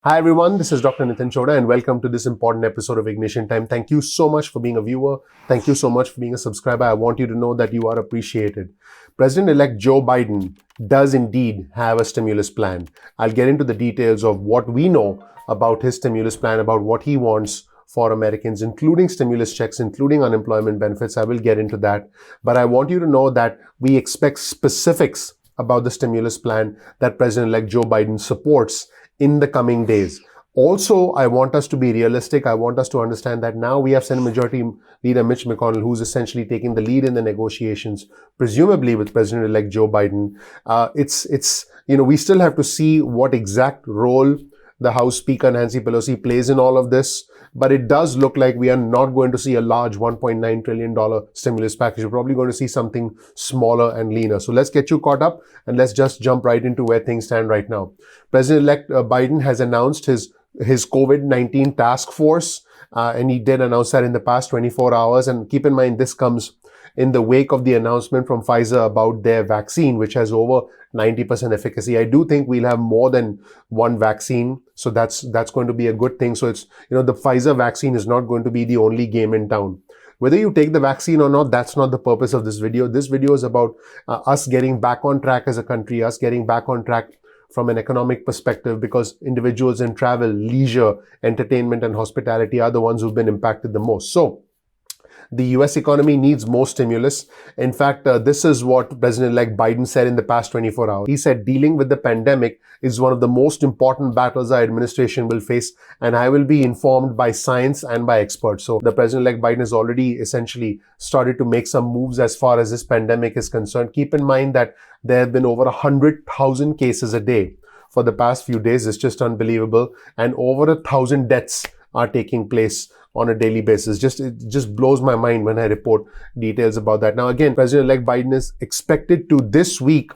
Hi everyone, this is Dr. Nitin Chhoda and welcome to this important episode of Ignition Time. Thank you so much for being a viewer. Thank you so much for being a subscriber. I want you to know that you are appreciated. President-elect Joe Biden does indeed have a stimulus plan. I'll get into the details of what we know about his stimulus plan, about what he wants for Americans, including stimulus checks, including unemployment benefits. I will get into that. But I want you to know that we expect specifics about the stimulus plan that President-elect Joe Biden supports in the coming days. Also, I want us to be realistic. I want us to understand that now we have Senate Majority Leader Mitch McConnell, who's essentially taking the lead in the negotiations, presumably with President-elect Joe Biden. We still have to see what exact role the House Speaker Nancy Pelosi plays in all of this. But it does look like we are not going to see a large $1.9 trillion stimulus package. We're probably going to see something smaller and leaner. So let's get you caught up and let's just jump right into where things stand right now. President-elect Biden has announced his COVID-19 task force, and he did announce that in the past 24 hours. And keep in mind, this comes in the wake of the announcement from Pfizer about their vaccine, which has over 90% efficacy. I do think we'll have more than one vaccine. So that's going to be a good thing. So it's, the Pfizer vaccine is not going to be the only game in town. Whether you take the vaccine or not, that's not the purpose of this video. This video is about us getting back on track as a country, us getting back on track from an economic perspective, because individuals in travel, leisure, entertainment, and hospitality are the ones who've been impacted the most. So the US economy needs more stimulus. In fact, this is what President-elect Biden said in the past 24 hours. He said, dealing with the pandemic is one of the most important battles our administration will face, and I will be informed by science and by experts. So the President-elect Biden has already essentially started to make some moves as far as this pandemic is concerned. Keep in mind that there have been over 100,000 cases a day for the past few days. It's just unbelievable. And over 1,000 deaths are taking place on a daily basis. It just blows my mind when I report details about that. Now, again, President-elect Biden is expected to this week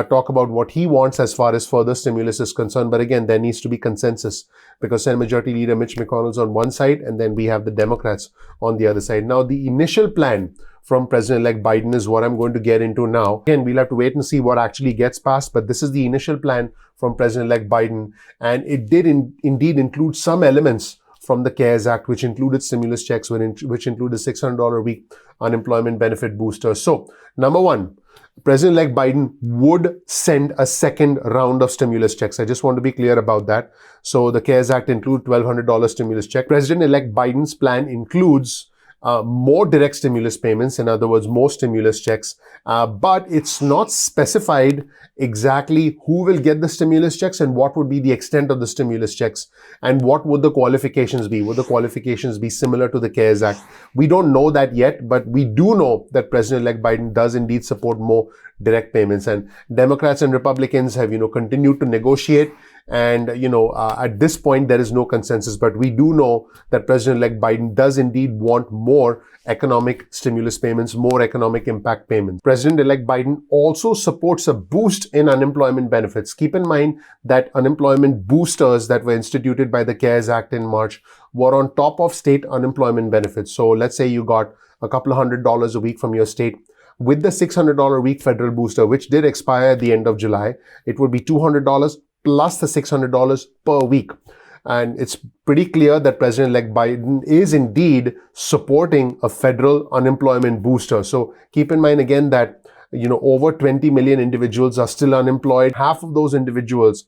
talk about what he wants as far as further stimulus is concerned. But again, there needs to be consensus, because Senate Majority Leader Mitch McConnell's on one side and then we have the Democrats on the other side. Now, the initial plan from President-elect Biden is what I'm going to get into now. Again, we'll have to wait and see what actually gets passed, but this is the initial plan from President-elect Biden. And it did indeed include some elements from the CARES Act, which included stimulus checks, which included $600 a week unemployment benefit booster. So, number one, President-elect Biden would send a second round of stimulus checks. I just want to be clear about that. So, the CARES Act includes $1,200 stimulus check. President-elect Biden's plan includes more direct stimulus payments, in other words, more stimulus checks, but it's not specified exactly who will get the stimulus checks and what would be the extent of the stimulus checks and what would the qualifications be. Would the qualifications be similar to the CARES Act? We don't know that yet, but we do know that President-elect Biden does indeed support more direct payments, and Democrats and Republicans have, continued to negotiate. And, at this point, there is no consensus, but we do know that President-elect Biden does indeed want more economic stimulus payments, more economic impact payments. President-elect Biden also supports a boost in unemployment benefits. Keep in mind that unemployment boosters that were instituted by the CARES Act in March were on top of state unemployment benefits. So let's say you got a couple of $100 a week from your state. With the $600 a week federal booster, which did expire at the end of July, it would be $200 plus the $600 per week. And it's pretty clear that President-elect Biden is indeed supporting a federal unemployment booster. So keep in mind again that, over 20 million individuals are still unemployed. Half of those individuals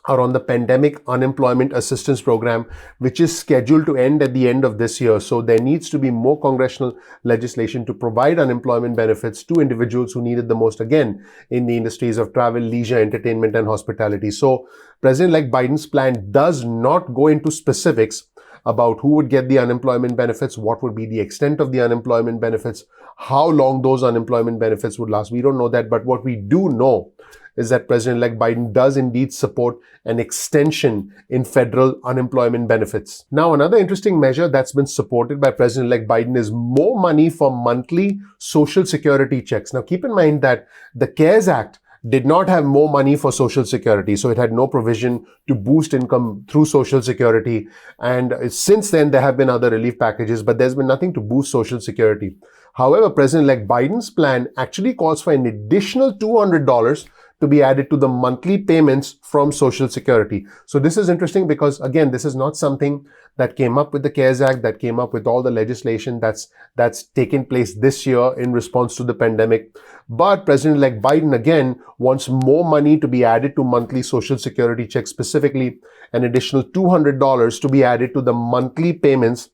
are on the Pandemic Unemployment Assistance Program, which is scheduled to end at the end of this year. So there needs to be more congressional legislation to provide unemployment benefits to individuals who need it the most, again, in the industries of travel, leisure, entertainment, and hospitality. So President-elect Biden's plan does not go into specifics about who would get the unemployment benefits, what would be the extent of the unemployment benefits, how long those unemployment benefits would last. We don't know that, but what we do know is that President-elect Biden does indeed support an extension in federal unemployment benefits. Now, another interesting measure that's been supported by President-elect Biden is more money for monthly Social Security checks. Now, keep in mind that the CARES Act did not have more money for Social Security. So it had no provision to boost income through Social Security. And since then, there have been other relief packages, but there's been nothing to boost Social Security. However, President-elect Biden's plan actually calls for an additional $200 to be added to the monthly payments from Social Security. So this is interesting because, again, this is not something that came up with the CARES Act, that came up with all the legislation that's taken place this year in response to the pandemic. But President-elect Biden, again, wants more money to be added to monthly Social Security checks, specifically an additional $200 to be added to the monthly payments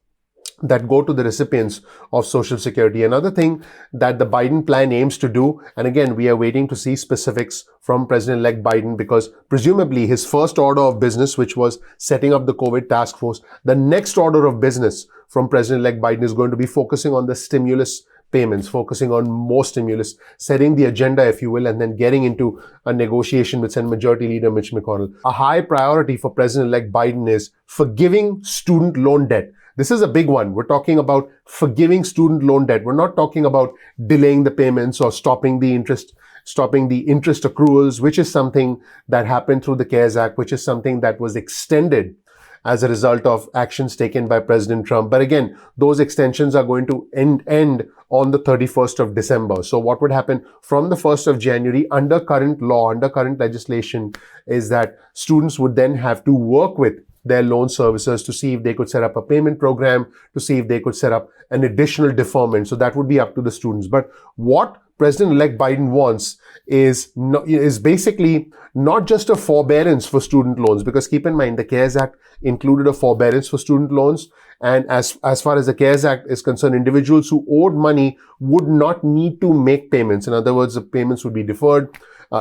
that go to the recipients of Social Security. Another thing that the Biden plan aims to do, and again, we are waiting to see specifics from President-elect Biden, because presumably his first order of business, which was setting up the COVID task force, the next order of business from President-elect Biden is going to be focusing on the stimulus payments, focusing on more stimulus, setting the agenda, if you will, and then getting into a negotiation with Senate Majority Leader Mitch McConnell. A high priority for President-elect Biden is forgiving student loan debt. This is a big one. We're talking about forgiving student loan debt. We're not talking about delaying the payments or stopping the interest accruals, which is something that happened through the CARES Act, which is something that was extended as a result of actions taken by President Trump. But again, those extensions are going to end on the 31st of December. So what would happen from the 1st of January under current law, under current legislation, is that students would then have to work with their loan servicers to see if they could set up a payment program, to see if they could set up an additional deferment. So that would be up to the students. But what President-elect Biden wants is basically not just a forbearance for student loans, because keep in mind, the CARES Act included a forbearance for student loans. And as far as the CARES Act is concerned, individuals who owed money would not need to make payments. In other words, the payments would be deferred.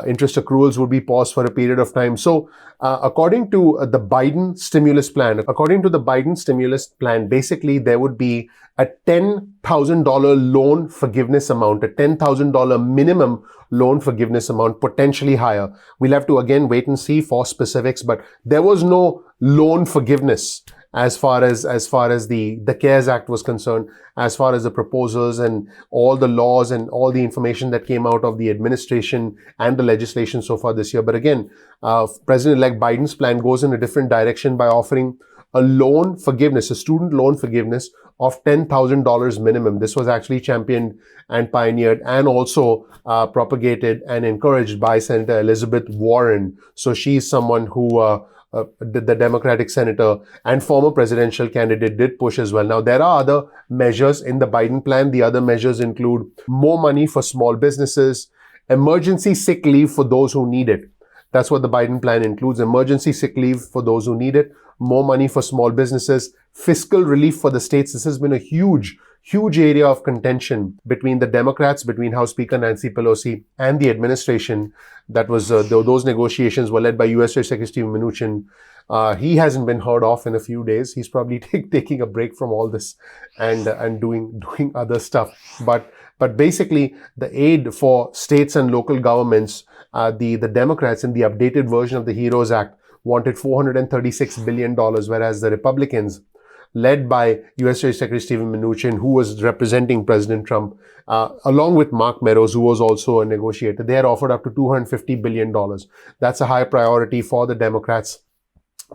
Interest accruals would be paused for a period of time. So, according to the Biden stimulus plan, basically there would be a $10,000 loan forgiveness amount, a $10,000 minimum loan forgiveness amount, potentially higher. We'll have to again wait and see for specifics, but there was no loan forgiveness as far as the CARES Act was concerned, as far as the proposals and all the laws and all the information that came out of the administration and the legislation so far this year. But again, President-elect Biden's plan goes in a different direction by offering a loan forgiveness, a student loan forgiveness of $10,000 minimum. This was actually championed and pioneered and also propagated and encouraged by Senator Elizabeth Warren. So she's someone who the Democratic senator and former presidential candidate did push as well. Now, there are other measures in the Biden plan. The other measures include more money for small businesses, emergency sick leave for those who need it. That's what the Biden plan includes: emergency sick leave for those who need it, more money for small businesses, fiscal relief for the states. This has been a huge area of contention between the Democrats, between House Speaker Nancy Pelosi and the administration. That was those negotiations were led by U.S. Secretary Stephen Mnuchin. He hasn't been heard of in a few days. He's probably taking a break from all this and doing other stuff. But basically, the aid for states and local governments, the Democrats in the updated version of the HEROES Act wanted $436 billion, whereas the Republicans, led by U.S. Secretary Stephen Mnuchin, who was representing President Trump, along with Mark Meadows, who was also a negotiator, they had offered up to $250 billion. That's a high priority for the Democrats.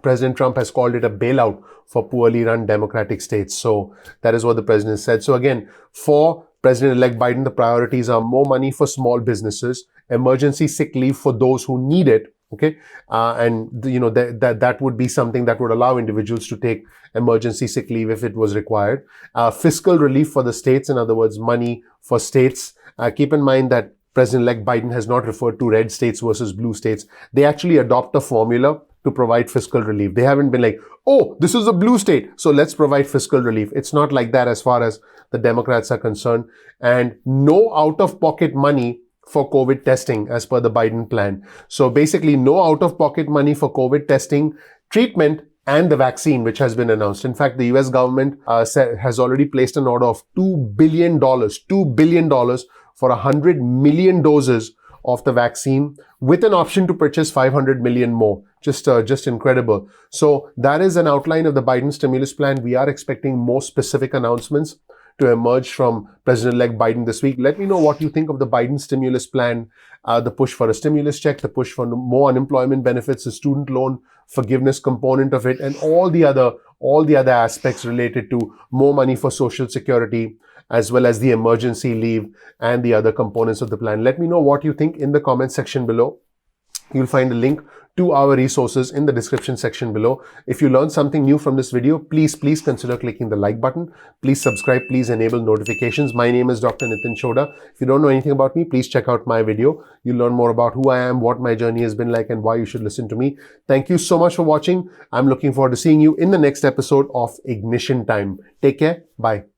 President Trump has called it a bailout for poorly run Democratic states. So that is what the president said. So again, for President-elect Biden, the priorities are more money for small businesses, emergency sick leave for those who need it. Okay. That would be something that would allow individuals to take emergency sick leave if it was required. Fiscal relief for the states, in other words, money for states. Keep in mind that President-elect Biden has not referred to red states versus blue states. They actually adopt a formula to provide fiscal relief. They haven't been like, oh, this is a blue state, so let's provide fiscal relief. It's not like that as far as the Democrats are concerned. And no out-of-pocket money for COVID testing as per the Biden plan. So basically, no out-of-pocket money for COVID testing, treatment, and the vaccine, which has been announced. In fact, the US government has already placed an order of $2 billion for 100 million doses of the vaccine, with an option to purchase 500 million more. Just incredible. So that is an outline of the Biden stimulus plan. We are expecting more specific announcements to emerge from President-elect Biden this week. Let me know what you think of the Biden stimulus plan, the push for a stimulus check, the push for more unemployment benefits, the student loan forgiveness component of it, and all the other aspects related to more money for Social Security, as well as the emergency leave and the other components of the plan. Let me know what you think in the comment section below. You'll find a link to our resources in the description section below. If you learned something new from this video, please consider clicking the like button. Please subscribe. Please enable notifications. My name is Dr. Nitin Chhoda. If you don't know anything about me, please check out my video. You'll learn more about who I am, what my journey has been like, and why you should listen to me. Thank you so much for watching. I'm looking forward to seeing you in the next episode of Ignition Time. Take care. Bye.